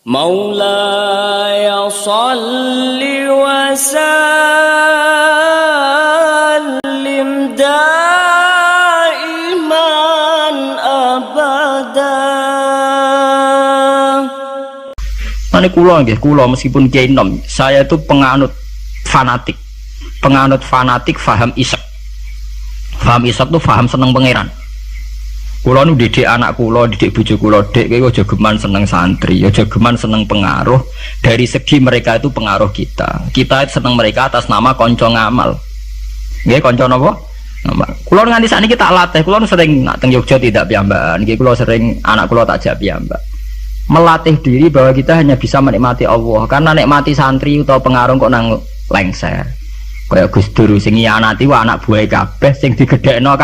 مولاي صل وسلم دائما أبدا. Ini kulo meskipun kiai nom, saya itu penganut fanatik faham isek. Faham isek tuh faham seneng pangeran. Kulo nu didik anak kulo, didik bojo kulo, dek kowe aja geman seneng santri, aja geman seneng pengaruh. Dari segi mereka itu pengaruh kita. Kita seneng mereka atas nama konco ngamal. Nggih, konco napa? Ngamal. Kulo nganti sakniki tak latih, kulo sering nak teng Yogya tidak piyambakan. Nggih kulo sering anak kulo tak jak piyambak. Melatih diri bahwa kita hanya bisa menikmati Allah, karena nikmati santri atau pengaruh kok nang lengser. Kaya Gus Dur sing nyianati wa anak buahe kabeh sing digedhekno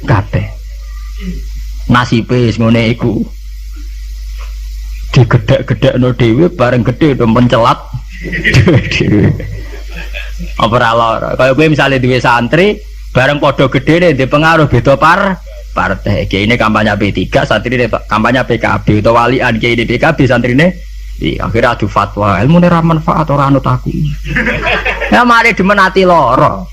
kabeh. Nasibe wis ngene iku. Digedhek-gedhekno dhewe bareng gedhe do mencelat dhewe. Apa ora lara. Kaya kowe misale duwe santri bareng padha gedhene ndek pengaruh beda partai. Kiai ini kampanye P3, santri ini kampanye PKB atau walian kiai ini PKB, santri ini akhirnya adu fatwa ilmu ini manfaat orang anut aku ya mari dimenati loro.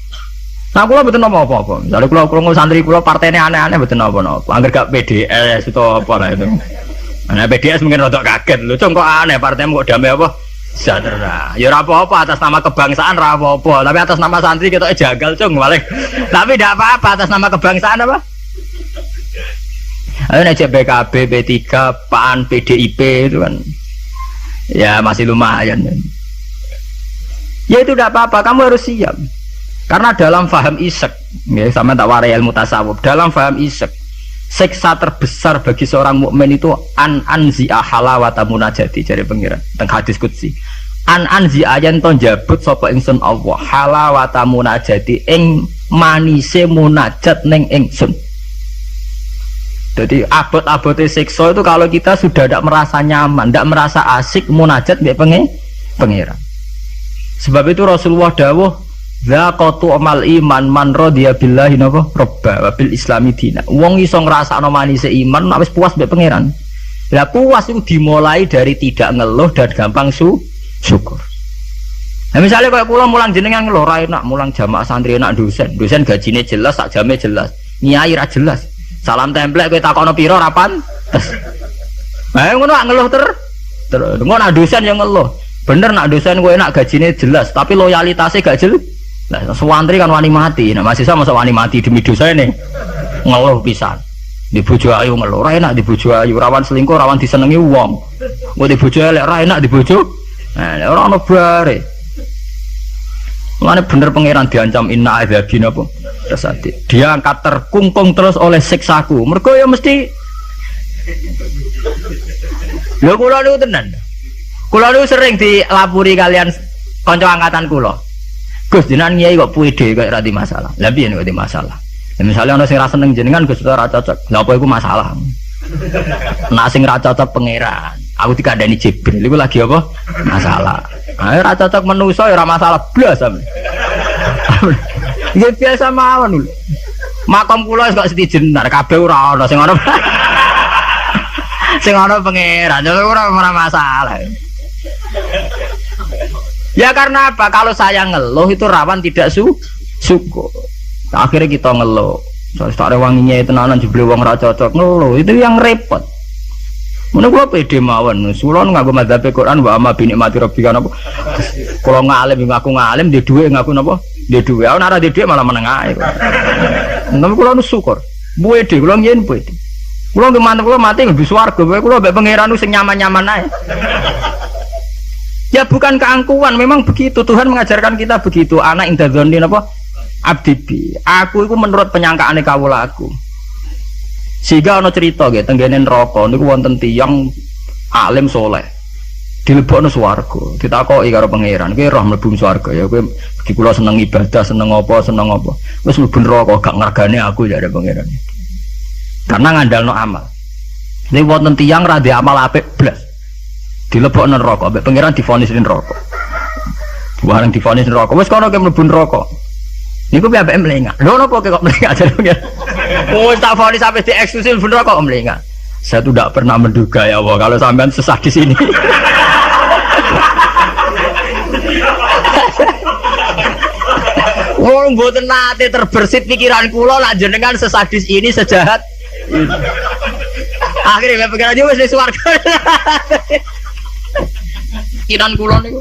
Nah kalau betul apa-apa misalnya kalau santri kalau partainya aneh-aneh betul apa-apa anggar gak PDS itu apa lah itu. Nah PDS mungkin rodok kaget lu kok aneh partaimu kok damai apa sejahtera ya apa-apa atas nama kebangsaan apa-apa tapi atas nama santri kita jagal cung balik tapi tidak apa-apa atas nama kebangsaan apa. Ayo ngecek PKB, P3, PAN, PDIP itu kan ya masih lumayan. Ya itu tidak apa-apa, kamu harus siap. Karena dalam faham isek, ya sama tak warai ilmu tasawuf. Dalam faham isek, siksa terbesar bagi seorang mukmin itu anzi'a halawata munajati dari pengiran. Teng hadis qudsi. Anzi'a yen to njabut sapa ingsun Allah halawata munajati ing manise munajat ning ingsun. Jadi abot-abote siksa itu kalau kita sudah tidak merasa nyaman, tidak merasa asik munajat mbek pengiran. Sebab itu Rasulullah dawuh zaqatu amal iman man radiya billahi napa robba wa bil islami dina. Wong iso ngrasakno manise iman nek wis puas mbek pangeran. Lah puas itu dimulai dari tidak ngeluh dan gampang syukur. Nah misalnya kayak kula mulang jenengan ngeluh ra enak, mulang jamaah santri enak dosen gajine jelas, sak jame jelas. Nyai ra jelas. Salam templek kowe takono pira ra pantes. Lah ngono ngeluh terus ngono nak dosen yang ngeluh. Bener nak dosen kowe enak gajine jelas, tapi loyalitasnya gak jelas. Lah santri kan wani mati, nek mahasiswa masa wani mati demi dosane. Ngeluh pisan. Di bojo ayu ngeluh, ra enak di bojo ayu, rawan selingkuh, rawan disenengi wong. Kok di bojo elek ra enak di bojo. Nah, ora ono bare. Mulane bener pangeran diancam inna adzabina apa? Tersati. Dia angkat terkungkung terus oleh siksaku. Mergo ya mesti lho kula niku tenan. Kula niku sering dilapuri kalian kanca angkatan kula. Gus jenengan nyai kok pede kok ora di masalah. Lah piye kok di masalah? Ya misale ana sing ra seneng jenengan Gus ora cocok. Lah apa iku masalah? Nek sing ra cocok pangeran. Aku dikandani Jibril iku lagi apa? Masalah. Ayo ra cocok manusa ya ora masalah blas sampe. Ya biasa mawon lho. Makam kula wis kok setijenar kabeh ora ana sing ana. Sing ana pangeran ora masalah. Ya karena apa? Kalau saya ngeluh itu rawan tidak syukur. Akhirnya kita ngeluh. Soale tak rewanginya tenanan jebule wong ora cocok ngeluh itu yang repot. Mana gua pede mawon, sulon ngaku madzhab Quran wa amma bi nikmati rabbika napa. Kalau ngalim ngaku ngalim di dhuwit ngaku napa? Di dhuwit. Ana ora di dhuwit malah meneng ae. Nang kula nu syukur. Pede kula yen pede. Kula mantep kula mati ngebu swarga, kula mbek pangeran sing nyaman-nyaman ae. Ya bukan keangkuhan, memang begitu Tuhan mengajarkan kita begitu. Anak indadzoni napa? Abdi. Aku itu menurut penyangkaane kawula aku. Sehingga ana cerita nggih tenggene neraka niku wonten tiyang alim soleh dilebokno swarga ditakoki karo pangeran kowe roh mlebu swarga ya kowe iki kula seneng ibadah seneng apa wis mlebu neraka gak ngergane aku jare pangeran karena ngandalno amal niku wonten tiyang ra ndek amal apik blas dilebokno neraka mbek pangeran divonis neraka bareng divonis neraka wis kono kowe mlebu neraka niku piye ambek mlengak lho napa kok mlengak jare oh tak vonis sampai di eksklusif bener kok melengak. Saya tuh tidak pernah menduga ya Allah kalau sampean sesat di sini. Wong mboten nate terbersit pikiran kula nak jenengan sesadis ini sejahat ini. Akhirnya pikiran yo wis swarga. Pikiran kula niku.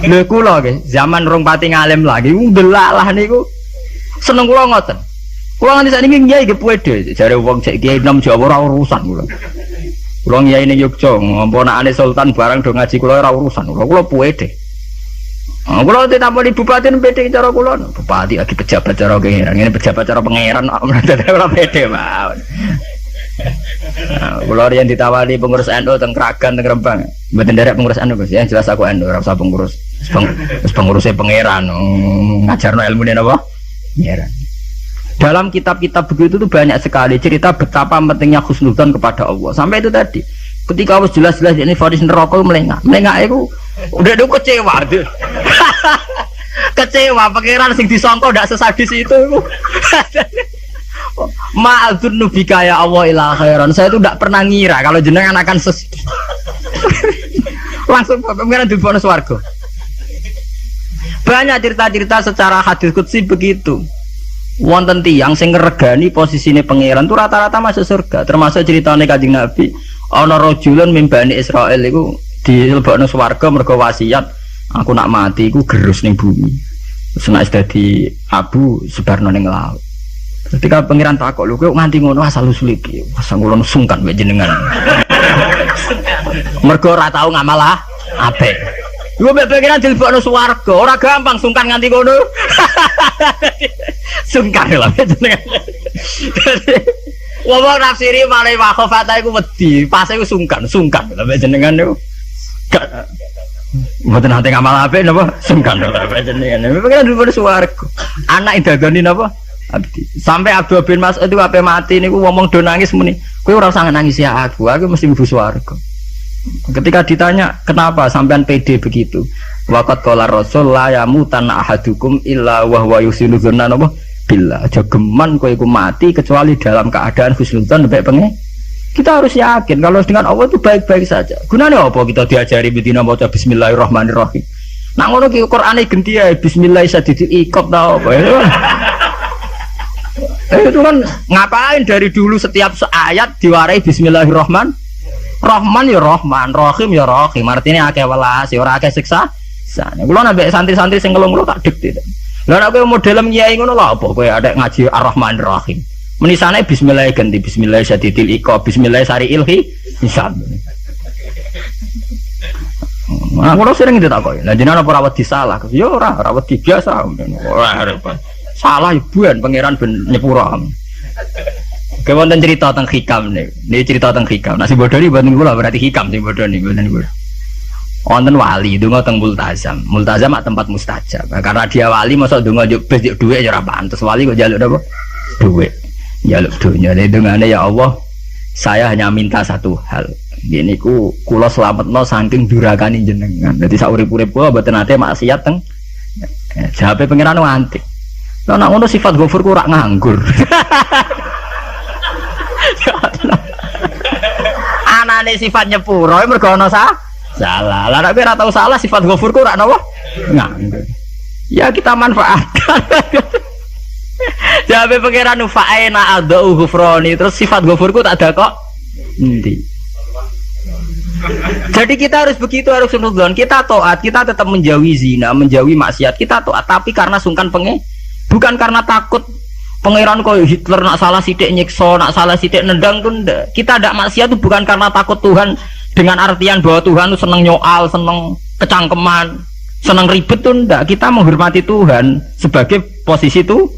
Lho kula nggih, zaman rong pati ngalim lagi ndelalah niku. Seneng kula ngoten. Kula nganti sakniki nggih nggih pede, jare wong cek kiai nom Jawa ora urusan kula. Kula ngiyai ning Yogya, ngomponakane sultan barang do ngaji kula ora urusan. Kula pede. Kula ditampani bupati pede cara kula. Bupati lagi pejabat cara pangeran, ngene pejabat cara pangeran ora pede mawon. Kula riyen ditawani pengurus NU teng Kragan teng Rembang. Mboten nderek pengurus NU Gus, ya jelas aku NU ora usah pengurus. Wis pengurusé pangeran ngajarno ilmune napa? Pangeran. Dalam kitab-kitab begitu tuh banyak sekali cerita betapa pentingnya husnudzon kepada Allah. Sampai itu tadi, ketika Allah jelas-jelas ini vonis neraka melengak itu udah kecewa tuh. Kecewa pangeran sing disangka ndak sesadis itu. Ma'adzun nubika ya Allah ila khairan. Saya itu tidak pernah ngira kalau jenengan akan langsung pangeran dibono swarga. Banyak cerita-cerita secara hadis qudsi begitu. Wonten tiyang sing ngregani posisine pangeran itu rata-rata masuk surga. Termasuk ceritane Kanjeng Nabi, ana rajulun min Bani Israil iku dilebokno swarga mergo wasiat, aku nak mati iku gerus ning bumi. Terus nek dadi abu sebarno ning laut. Ketika pangeran takok lho kowe nganti ngono asal usul iki. Asal kula sungkan mek jenengan. Mergo ora tau ngamal apik. Yo mek pangeran dilebokno swarga, ora gampang sungkan nganti ngono. Sungkan lho jenengan. Wong nafsiri malih wakhofata iku wedi, pas iku sungkan lho mek jenengan niku. Mboten nate ngamal apik napa? Sungkan lho mek jenengan. Pangeran dilebokno swarga. Anak idagani napa? Abdi. Sampai Abdul bin Mas'ud itu ape mati niku ngomong do nangis muni, kowe ora usah nangis ya aku mesti mlebu swarga. Ketika ditanya, kenapa sampean pede begitu? Waqat qala Rasul la yamutan ahadukum illa wa huwa yusinu dzanna billah. Aja geman kowe iku mati kecuali dalam keadaan husnudzon mbek pengen. Kita harus yakin kalau dengan Allah itu baik-baik saja. Gunane apa kita diajari bedina maca bismillahirrahmanirrahim. Nak ngono ki Qur'ane genti ya bismillah sadidil iqab ta apa. Itu kan ngapain dari dulu setiap ayat diwarai bismillahirrahmanirrahim. Rahman ya Rahman, Rahim ya Rahim. Artinya akeh welas, ya ora akeh siksa. Sane kula nambah santri-santri sing ngelung tak dikte. Lah nek kowe model kiai ngono lho apa kowe adek ngaji Ar-Rahmanir Rahim. Menisane bismillah ganti bismillah sadidil iqab, bismillah sari ilhi hisab. Nah, kula sering ditakoki. Lah jenengan apa rawat disalah? Ya ora, rawat biasa. Ora repot. Salah ibuan pangeran ben nyepura. Oke, wonten cerita tentang hikam nih. Ini cerita tentang hikam. Nasi bodoni buatan kula berarti hikam sih bodoni buatan kula. Wonten wali donga teng multazam. Multazam mak tempat mustajab. Karena dia wali mosok donga njuk bes dhuwit ya ora pantes. Wali kok njaluk napa? Dhuwit. Njaluk dunya. Dongane ya Allah, saya hanya minta satu hal. Gini kula slametno saking durakane jenengan. Dadi sak urip-urip kula mboten ate maksiat teng. Jawabe pangeran nganti. Lah nek ngono sifat ghafur ku ora nganggur. Anane sifat nyepuro mergo ana salah. Lah nek ora tau salah sifat ghafur ku ora napa? Nganggur. Ya kita manfaatkan. Jawabe pangeran fa'ina adau ghufrani terus sifat ghafur ku tak ada kok. Endi? Jadi kita harus begitu, harus sunudzon. Kita taat, kita tetap menjauhi zina, menjauhi maksiat. Kita taat tapi karena sungkan bukan karena takut pangeran koyo Hitler nak salah sithik nyiksa, nak salah sithik nendang tuh ndak. Kita ndak maksiat itu bukan karena takut Tuhan dengan artian bahwa Tuhan itu seneng nyoal, seneng kecangkeman, seneng ribet tuh ndak. Kita menghormati Tuhan sebagai posisi itu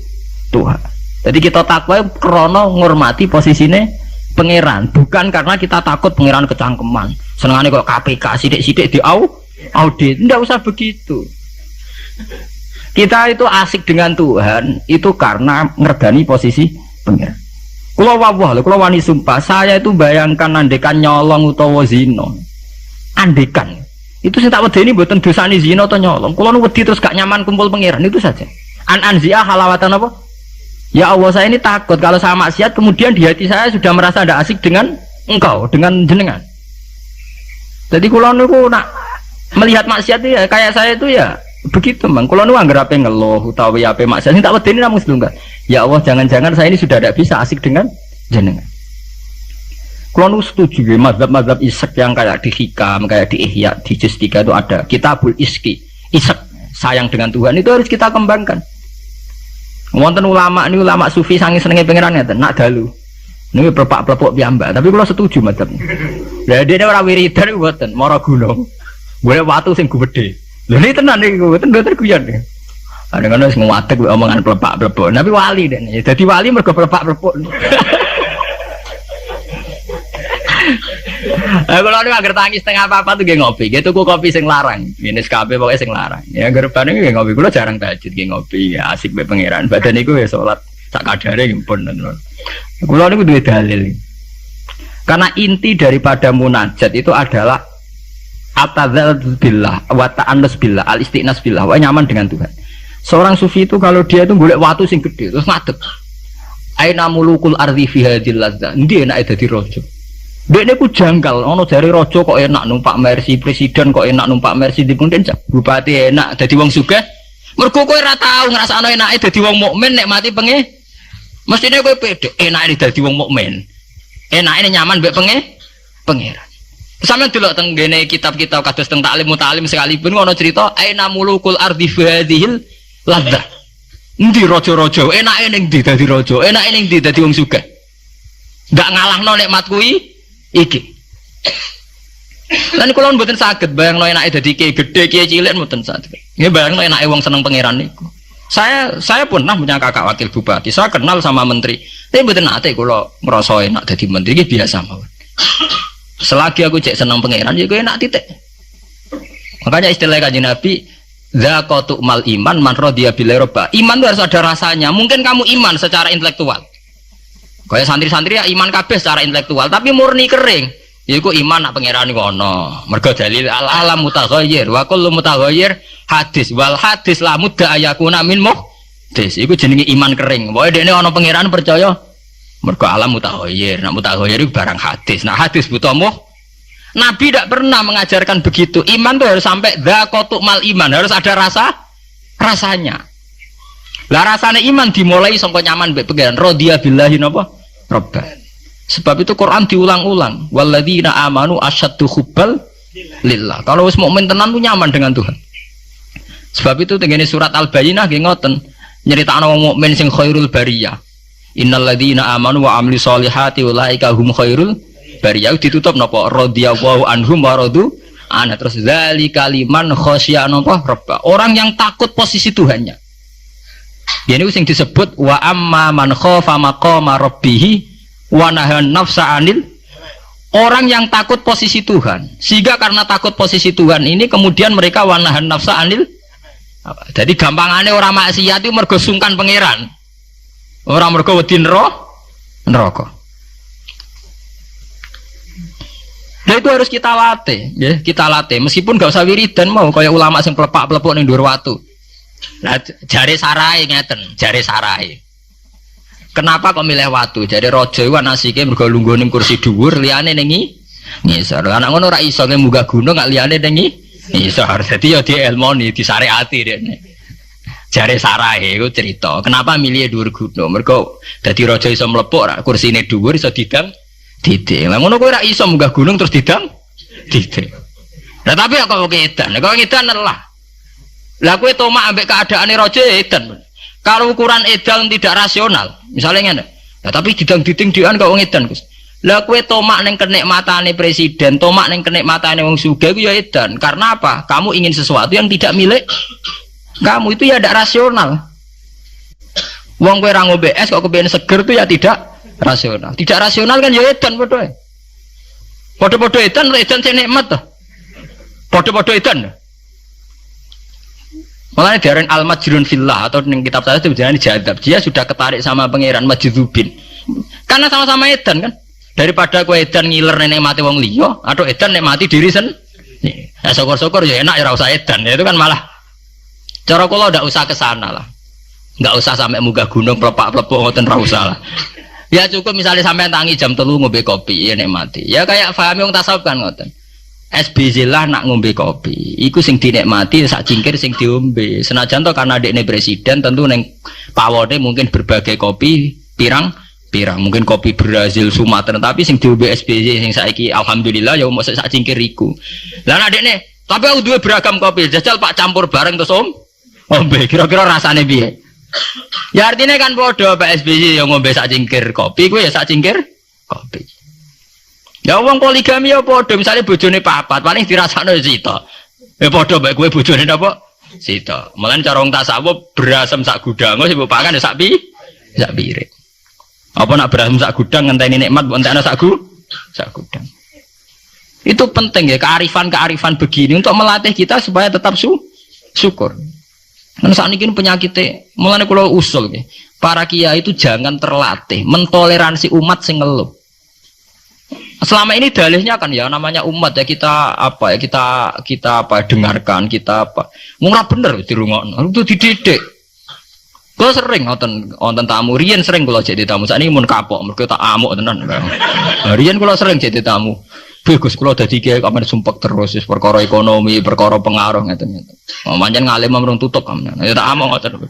Tuhan. Jadi kita takwa krana ngormati posisine pangeran, bukan karena kita takut pangeran kecangkeman. Senengane kok KPK sithik-sithik audit, ndak usah begitu. Kita itu asik dengan Tuhan itu karena ngergani posisi pangeran. Kula wawah lho, kula wani sumpah, saya itu bayangkan andekan nyolong utawa zina. Andekan. Itu sing tak wedeni mboten dosane zina atau nyolong. Kula nu wedi terus gak nyaman kumpul pangeran itu saja. Anzia halawatan apa? Ya Allah, saya ini takut kalau saya maksiat kemudian di hati saya sudah merasa tidak asik dengan engkau, dengan jenengan. Jadi kula niku nak melihat maksiat ya kayak saya itu ya Begitu mang. Kalau nu anggere ape ngeluh utawi ape maksiat sing tak wedeni namung sedunggal. Ya Allah, jangan-jangan saya ini sudah tidak bisa asik dengan jenengan. Kalau nu setuju ya mazhab-mazhab isek yang kayak di Hikam, kayak di Ihya, di Juz 3 itu ada Kitabul Iski, isek sayang dengan Tuhan itu harus kita kembangkan. Wonten ulama ini ulama sufi sangi senenge pangeran ngeten, nak dalu. Ini perpak-perpok piyambak, tapi kalau setuju mazhabnya. Lah dene ora wiridan mboten, mara gunung. Golek watu sing gede. Lho ini tenan niku, mboten guyon. Kadang-kadang wis nguwatek omongan plepak-plepok. Tapi wali dene. Dadi wali mergo plepak-plepok. Kalau ini agar tangis setengah apa tuh gak ngopi, gitu ku kopi sing larang, ini SKP pokoknya sing larang. Ya gerban ini gak ngopi, kalau jarang tahajud gak ngopi, ya asik be pangeran. Badan itu ya sholat tak kadare gimpun. Kalau ini dua dalil. Karena inti daripada munajat itu adalah atadzal billah, wa ta'annus billah, al istiqnas billah, wa nyaman dengan Tuhan. Seorang sufi itu kalau dia itu golek watu sing gede terus ngadeg. Aina mulukul ardi fi hadhil ladzah. Ndi enak dadi raja. Dekne ku janggal, ono jare raja kok enak numpak Mercy, presiden kok enak numpak Mercy, dipundhen bupati enak dadi wong sugih. Mergo kowe ora tau ngrasakno enake dadi wong mukmin nek mati penge. Mestine kowe pede enake dadi wong mukmin. Enake nyaman mbek pangeran. Sampeyan delok teng ngene kitab-kitab kados teng taklim mutalim sekalipun ono cerita aina mulukul ardi hadhil ladzah. Endi raja-raja enake ning ndi dadi raja, enake ning ndi dadi wong sugih. Ndak ngalahno nikmat kuwi iki. Lan kula mboten saged bayangno enake dadi kiai gedhe kiai cilik mboten saged. Nggih bayangno enake wong seneng pangeran niku. Saya pernah punya kakak wakil bupati. Saya kenal sama menteri. Tapi mboten nate kula ngrasa enak dadi menteri iki biasa mawon. Selagi aku cek seneng pangeran ya kowe enak titik. Makanya istilah Kanjeng Nabi zaqatu mal iman man radiya billahi robba. Iman itu harus ada rasanya. Mungkin kamu iman secara intelektual. Kayak santri-santri ya iman kabeh secara intelektual, tapi murni kering. Yaiku iman nak pangeran iku ana. Mergo dalil al-alam mutaghayyir wa kullu mutaghayyir hadis wal hadis la mudda ayakuna min muhdis. Iku jenenge iman kering. Pokoke dene ana pangeran percaya mergo alam mutaghayyir. Nak mutaghayyir iku barang hadis. Nah hadis butuh Nabi tidak pernah mengajarkan begitu. Iman tuh harus sampai dzaqatu mal iman, harus ada rasanya. Lah rasane iman dimulai sangka nyaman mbek pangeran radhiya billahi napa robba. Sebab itu Quran diulang-ulang walladzina amanu asyaddu hubbal lillah. Kalau wis mukmin tenan ku nyaman dengan Tuhan. Sebab itu tengene surat Al-Bayyinah nggih ngoten nyeritakno wong mukmin sing khairul bariyah. Innalladzina amanu wa amilus solihati ulaika hum khairul bariyah. Ditutup napa radhiyallahu anhum wa radu ana terus zalika liman khasyya napa robba. Orang yang takut posisi Tuhannya. Ini yang disebut wa amma man khafa maqama rabbih wa nahan nafsa anil. Orang yang takut posisi Tuhan, sehingga karena takut posisi Tuhan ini kemudian mereka wa nahan nafsa anil. Jadi gampangane orang maksiat itu mergo sungkan pangeran. Orang mergo wedi neraka. Nah itu harus kita latih, ya, kita latih meskipun gak usah wiridan mau kayak ulama sing pelepak-pelepok ning dhuwur watu. Nah, jare sarai ngeten, jare sarai. Kenapa kok milih watu? Jare raja iku anasike mergo lungguh ning kursi dhuwur, liyane ning ngisor. Anak ngono ora iso munggah gunung gak liyane ning ngisor. Dadi ya dielmoni, disarikati rene. Jare sarai iku cerita. Kenapa milih dhuwur gunung? Mergo dadi raja iso mlepuk ra kursine dhuwur iso didang didik. Lah ngono kowe ora iso munggah gunung terus didang didik. Lah tapi kok ngedan? Kok ngedan lah. Lah kowe tomak ambek keadaane raja edan. Kalau ukuran edan tidak rasional, misalnya ngene. Lah tapi didang-diding dhewean kok edan, Gus. Lah kowe tomak ning kenikmatane presiden, tomak ning kenikmatane wong sugih ku ya edan. Karena apa? Kamu ingin sesuatu yang tidak milik kamu, itu ya tidak rasional. Wong kowe ra ngombe es kok kepengin seger itu ya tidak rasional. Tidak rasional kan ya edan padha. Padha-padha edan sing nikmat to. Padha-padha edan. Makanya diaran al-majrun fillah atau ning kitab saya itu jangan dijadab. Dia sudah ketarik sama pangeran majdzubin. Karena sama-sama edan kan. Daripada kowe edan ngiler nek mati wong liya atau edan nek mati diri sendiri. Ya syukur-syukur ya enak ya ora usah edan. Itu kan malah cara kula ndak usah ke sana lah. Ndak usah sampai munggah gunung plepak-plepok ngoten ra usah lah. Ya cukup misalnya sampai tangi jam 3 ngombe kopi ya nek mati. Ya kayak pahami wong tasawuf kan ngoten. SBZ lah nak ngombe kopi. Iku sing dinikmati sak cingkir sing diombe. Senajan to karena dekne presiden tentu neng pawone mungkin berbagai kopi pirang mungkin kopi Brazil Sumatera tapi sing diombe SBZ sing saiki alhamdulillah ya mosok sak cingkir iku. Lah nak dekne tapi aku duwe beragam kopi. Jajal Pak campur bareng terus ombe kira-kira rasane piye? Ya artinya kan bodoh Pak SBY yang ngombe sak cingkir kopi, gue ya sak cingkir kopi. Ya wong poligami ya bodoh, misalnya bojone papat, paling dirasakno sita. Ya bodoh bae gue bojone napa? Sita. Mulane cara wong tasawuf berasem sak gudang, sing mbok pakan ya sak piring. Apa nak berasem sak gudang ngenteni nikmat mbok entekno sak gudang. Itu penting ya kearifan begini untuk melatih kita supaya tetap syukur. Kan saat ini penyakitnya, mulanya kalau usul ya, para kiai itu jangan terlatih mentoleransi umat sing ngeluh. Selama ini dalihnya kan ya namanya umat ya kita dengarkan kita apa, murah bener dirungokno itu dididik. Kalau sering nonton tamu, Rian sering kalau jadi tamu, saat ini mun kapok, mereka tak amuk tenan. Rian kalau sering jadi tamu. Bagus kalau dadi kiai kamen sumpek terus perkara ekonomi, perkara pengaruh ngeten-ngeten. Pancen ngalim mrung tutup kamen. Ya tak among ngoten.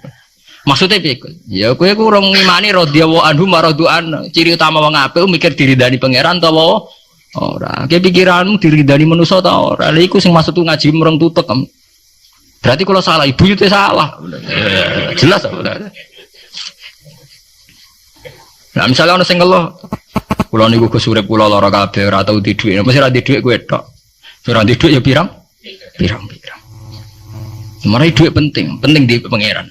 Maksudnya piye? Ya kowe ku urung ngimani radhiyallahu anhu maradu'an. Ciri utama wong apik mikir diridani pangeran ta wae ora. Ki pikiranmu diridani manusa ta ora. Lha iku sing maksudku ngaji mrung tutup kamen. Berarti kalau salah ibu itu salah. Jelas ta. Nah misalnya ono sing ngeluh kula niku Gus urip kula lara kabeh ora tau di dhuwit. Mesti ra di dhuwit kowe tok. Ora di dhuwit ya pirang. Sebenarnya dhuwit penting di pangeran.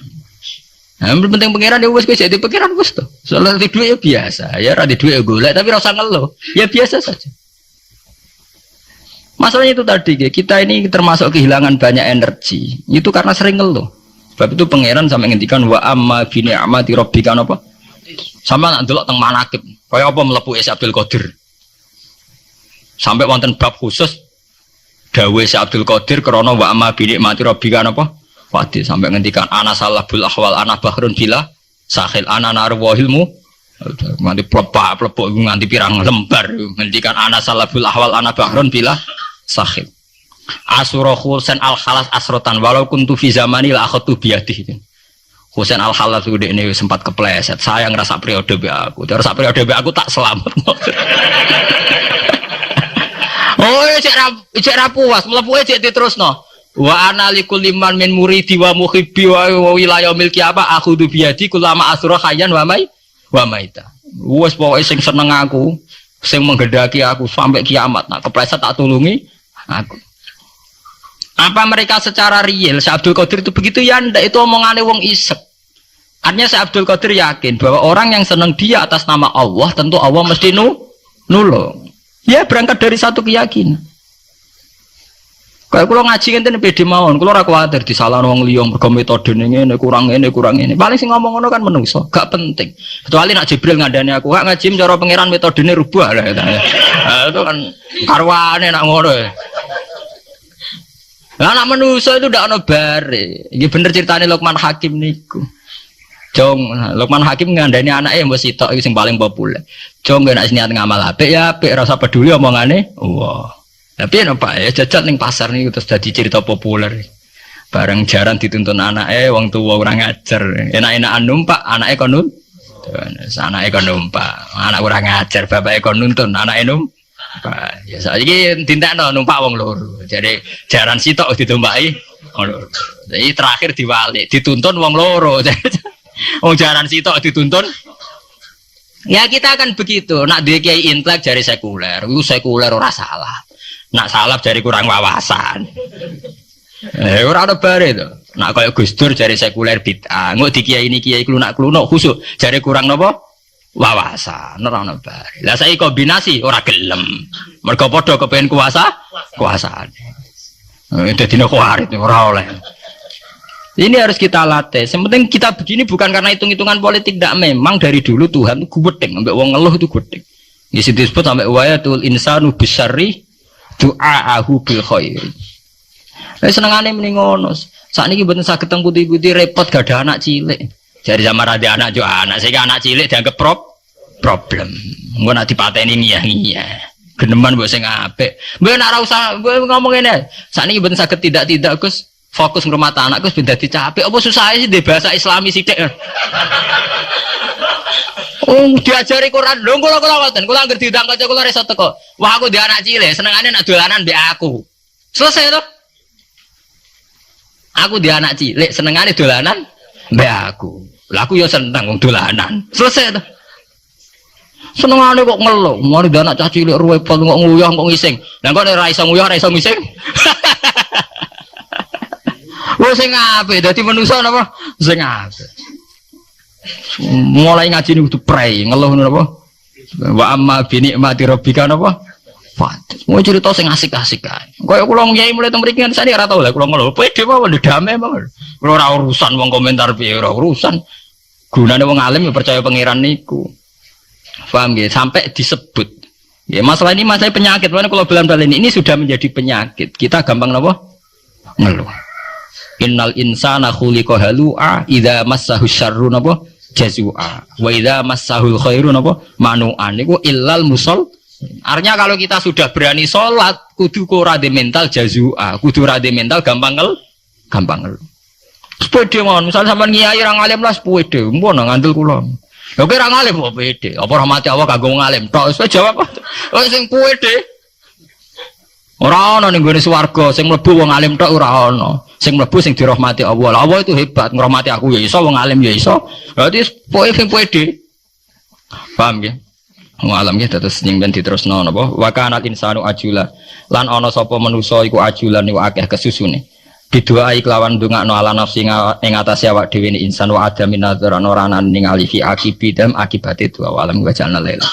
Nah, penting pangeran ya wis kowe jadi pangeran wis to. Soal di dhuwit ya biasa. Ya ra di dhuwit ya golek tapi ora usah ngeluh. Ya biasa saja. Masalahnya itu tadi kita ini termasuk kehilangan banyak energi. Itu karena sering ngeluh. Sebab itu pangeran sampai ngendikan wa amma bi ni'mati rabbika apa? Sama nak delok teng manakib. Kaya apa mlebu Syekh Abdul Qadir. Sampai wonten bab khusus dawuh Syekh Abdul Qadir krana wa amma bi nikmati rabbika napa? Wadi sampai ngendikan ana salahul ahwal ana bahrun bila sahil ana narwahilmu nganti plebak nganti pirang lembar ngendikan ana salahul ahwal ana bahrun bila sahil. Asura Husain al khalas asrotan walau kuntu fi zamani la akhatu biyadihi. Husain al khalas udah ini sempat kepleset. Saya ngerasa periode be aku. Terus periode be aku tak selamat. Oh, cek ra puas, mlebu cek diterusno. Wa ana likulli man min muridi wa muhibbi wa wilayah milki apa aku du biadi kulama asra khayyan wa maita. Wes pokoke sing seneng aku, sing menggedaki aku sampai kiamat. Nah, kepleset tak tulungi aku. Apa mereka secara real Syekh Abdul Qadir itu begitu ya ndak, itu omongannya wong isek. Artinya Syekh Abdul Qadir yakin bahwa orang yang senang dia atas nama Allah tentu Allah mesti nulung. Ya berangkat dari satu keyakinan. Kayak kalau ngaji ngene pede mawon, kalau ora kuwatir disalahno wong liya mergo metode ngene kurang ini. Paling sing ngomong ngono kan menungso, gak penting. Kecuali nak Jibril ngandani aku, gak ngaji cara pangeran metodene rubah lah. Itu kan karwane nak ngono. Lah anak manusia itu ndak ono bare. Iki bener ceritane Luqman Hakim niku. Jong, Luqman Hakim ngandani anake mbok sitok iki sing paling populer. Jong nek niat ngamal apik ya apik, ora usah peduli omongane. Wah. Tapi nek Pak ya jajal ning pasar niku terus dadi cerita populer. Bareng jaran dituntun anake wong tuwa ora ngajar. Enak-enakan numpak, anake kon nuntun. Anake kon numpak. Anak ora ngajar, bapake kon nuntun, anake numpak. Ya saiki dintekno numpak wong loro. Jadi jaran sitok ditumpaki wong loro. Jadi terakhir diwalik, dituntun wong loro. Wong jaran sitok dituntun. Ya kita akan begitu. Nak duwe kiai intelek jari sekuler, iku sekuler ora salah. Nak salah jari kurang wawasan. Ora ada bare to. Nak kaya Gus Dur jari sekuler bid'ah. Engko di kiai ini kiai klunak-klunuk khusuk jari kurang napa? Wawasan, ora ono bare. Lah saiki kombinasi ora gelem. Mergo padha kepengin kuasaan. Dadine kuarit ora oleh. Ini harus kita latih. Yang penting kita begini bukan karena hitung-hitungan politik, tidak. Memang dari dulu Tuhan itu gudeg, sampai wong ngeluh itu gudeg. Di situ disebut sampai wayatul insanu bisyarri du'aahu bil khairi. Lah senengane mending ngono. Sakniki mboten saged teng putih-putih repot gak ada anak cilik. Jadi sama ada anak jo anak, sehingga anak cilik dianggap problem. Engko nak dipateni ngiyah-ngiyah. Geneman mbok sing apik. Mbok nek ora usah ngomong ngene. Sakniki mboten saged tidak Gus. Fokus ngrumat anak Gus ben dadi capek. Apa susah sih di bahasa Islami sithik. Diajari Quran. Lho kula ngoten. Kula anggere diundang kanca kula iso teko. Wah aku di anak cilik, senengane nak dolanan mbek aku. Selesai to. Aku di anak cilik, senengane dolanan mbek aku. Lah aku ya seneng wong dolanan. Selesai to. Senengane kok ngeluh, mari di anak cah cilik ruwepet kok nguyah kok ngising. Lah kok ora iso nguyah, ora iso ngising. Wong sing apik dadi manusa napa? Sing apik. Mulai ngaji niku kudu prei, ngeluh napa? Wa amma bi nikmati rabbika napa? Fat. Mau cerita sing asik-asik kae. Kaya kula ngyai mulai teng mriki kan sane ora tau lah kula ngeluh. Pede mawon damai mawon. Kula ora urusan wong komentar piye ora urusan. Gunane wong alim ya percaya pangeran niku. Paham nggih? Sampai disebut. Ya masalah ini masalah penyakit. Makanya kalau belan-belan ini sudah menjadi penyakit. Kita gampang napa? Ngeluh. Innal insana khuliqa halu'a idza massahu syarru napa jazua wa idza massahul khairu napa manu'an niku illal musall. Artinya kalau kita sudah berani salat kudu ora de mental jazua, kudu ora de mental gampang ngel. Sepede mawon misal sampean ngiyai ra ngalim lah sepede, mbon ngandel kula. Lha kira ngalim apa pede? Apa rahmati Allah kanggo ngalim tok? Wis jawab. Oh sing pede. Ora ana ning gone swarga sing mlebu wong alim tok ora ana. Sing mlebu sing dirahmati Allah. Allah itu hebat, ngrahmati aku ya iso, wong alim ya iso. Berarti pokoke sing pede. Paham nggih? Wong alim nggih terus ning ben diterusno napa? Wa kana insanu ajula. Lan ana sapa manusa iku ajulan niku akeh kesusune. Bidoa iklawan ndongakno ala nafsi ing atase awak dhewe insan wa adamin nadzar ora ana ningali fi akibidam akibate doa alam wa jalna laila.